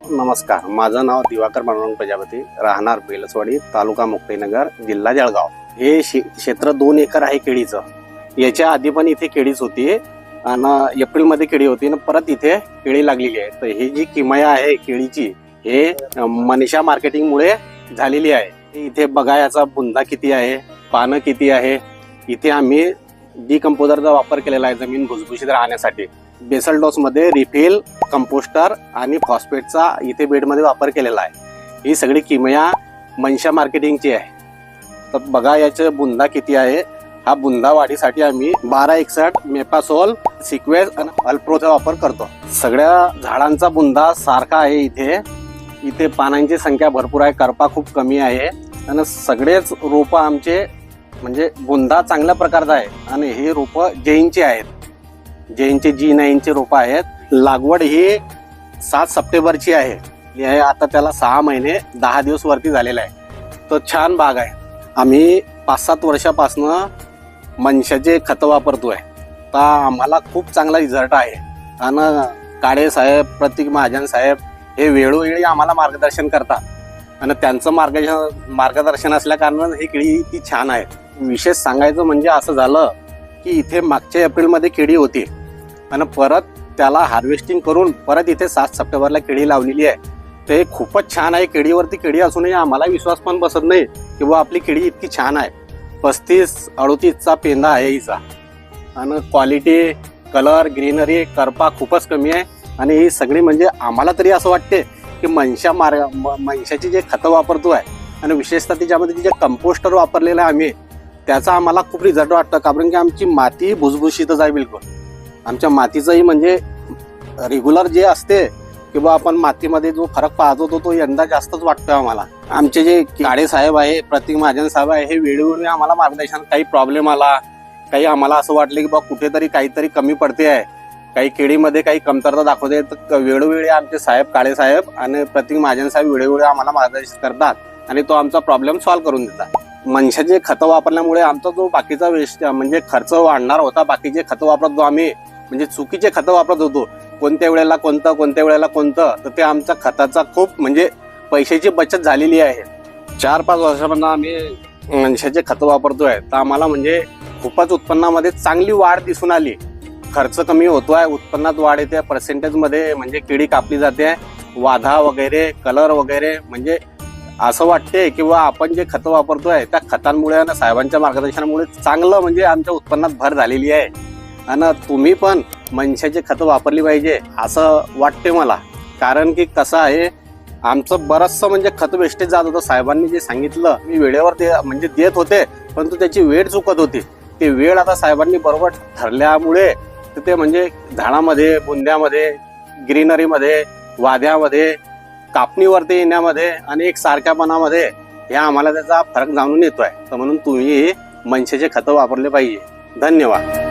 नमस्कार, माझं नाव दिवाकर पांडुरंग प्रजापती, राहणार बेलसवाडी, तालुका मुक्ताईनगर, जिल्हा जळगाव। हे क्षेत्र 2 एकर आहे केळीचं। याच्या आधी पण इथे केळीच होती आणि एप्रिलमध्ये केळी होती आणि परत इथे केळी लागलेली आहे। तर ही जी किमया आहे केळीची, हे मनीषा मार्केटिंगमुळे झालेली आहे। इथे बघा याचा बुंदा किती आहे, पानं किती आहे। इथे आम्ही डिकंपोजरचा वापर केलेला आहे जमीन भुसभुशीत राहण्यासाठी। बेसल डोस मध्ये रिफिल, कंपोस्टर आणि फॉस्फेटचा इथे बेडमध्ये वापर केलेला आहे। ही सगळी किमया मनीषा मार्केटिंगची आहे। तर बघा याचे बुंदा किती आहे। हा बुंदा वाढीसाठी आम्ही 1261 मेपासोल, सिक्वेस आणि अल्प्रोचा वापर करतो। सगळ्या झाडांचा बुंदा सारखा आहे। इथे पानांची संख्या भरपूर आहे, करपा खूप कमी आहे आणि सगळेच रोप आमचे म्हणजे बुंदा चांगल्या प्रकारचा आहे आणि हे रोप जैनचे आहेत। जैनचे G9 चे रोप आहेत। लागवड ही 7 सप्टेंबरची आहे। हे आता त्याला 6 महिने 10 दिवस वरती झालेला आहे। तो छान बाग आहे। आम्ही 5-7 वर्षापासून मनीषाचे खत वापरतोय, तर आम्हाला खूप चांगला रिझल्ट आहे। आणि काळे साहेब, प्रतीक महाजन साहेब हे वेळोवेळी आम्हाला मार्गदर्शन करतात आणि त्यांचं मार्गदर्शन असल्या कारणानं ही केळी ती छान आहे। विशेष सांगायचं म्हणजे असं झालं की इथे मागच्या एप्रिलमध्ये केळी होती आणि परत त्याला हार्वेस्टिंग करून परत इथे 7 सप्टेंबरला केळी लावलेली आहे। ते खूपच छान आहे। केळीवरती केळी असूनही आम्हाला विश्वास पण बसत नाही की बा आपली केळी इतकी छान आहे। 35-38चा पेंदा आहे हिचा आणि क्वालिटी, कलर, ग्रीनरी, करपा खूपच कमी आहे। आणि ही सगळी म्हणजे आम्हाला तरी असं वाटते की मनीषाची जे खतं वापरतोय आणि विशेषतः त्याच्यामध्ये जे कंपोस्टर वापरलेलं आहे आम्ही, त्याचा आम्हाला खूप रिझल्ट वाटतं। कारण की आमची माती भुसभुशीतच आहे बिलकुल। आमच्या मातीचंही म्हणजे रेग्युलर जे असते किंवा आपण मातीमध्ये जो फरक पाहतो तो यंदा जास्तच वाटतोय आम्हाला। आमचे जे काळे साहेब आहे, प्रतीक महाजन साहेब आहे, हे वेळोवेळी आम्हाला मार्गदर्शन, काही प्रॉब्लेम आला, काही आम्हाला असं वाटलं की बा कुठेतरी काहीतरी कमी पडते आहे, काही केळीमध्ये काही कमतरता दाखवते, तर वेळोवेळी आमचे साहेब, काळे साहेब आणि प्रतीक महाजन साहेब वेळोवेळी आम्हाला मार्गदर्शन करतात आणि तो आमचा प्रॉब्लेम सॉल्व्ह करून देतात। मनीषाचे खतं वापरल्यामुळे आमचा जो बाकीचा वेस्ट म्हणजे खर्च वाढणार होता, बाकीचे खतं वापरतो आम्ही, म्हणजे चुकीचे खतं वापरत होतो, कोणत्या वेळेला कोणतं, कोणत्या वेळेला कोणतं, तर ते आमच्या खताचा खूप म्हणजे पैशाची बचत झालेली आहे। 4-5 वर्षापासून आम्ही मनीषाचे खतं वापरतोय, तर आम्हाला म्हणजे खूपच उत्पन्नामध्ये चांगली वाढ दिसून आली। खर्च कमी होतोय, उत्पन्नात वाढ येते, पर्सेंटेजमध्ये म्हणजे केळी कापली जाते, वाधा वगैरे, कलर वगैरे, म्हणजे असं वाटते किंवा आपण जे खतं वापरतोय त्या खतांमुळे आणि साहेबांच्या मार्गदर्शनामुळे चांगलं म्हणजे आमच्या उत्पन्नात भर झालेली आहे। आणि तुम्ही पण मनीषाचे खतं वापरली पाहिजे असं वाटते मला। कारण की कसं आहे, आमचं बरचसं म्हणजे खत वेस्टेज जात होतं। साहेबांनी जे सांगितलं मी वेळेवर ते म्हणजे देत होते, परंतु त्याची वेळ चुकत होती। ते वेळ आता साहेबांनी बरोबर ठरल्यामुळे ते म्हणजे झाडामध्ये, बुंद्यामध्ये, ग्रीनरीमध्ये, वाद्यामध्ये, कापणीवरती येण्यामध्ये आणि एक सारख्यापणामध्ये हे आम्हाला त्याचा फरक जाणून येतोय। तर म्हणून तुम्ही मनीषाचे खतं वापरले पाहिजे। धन्यवाद।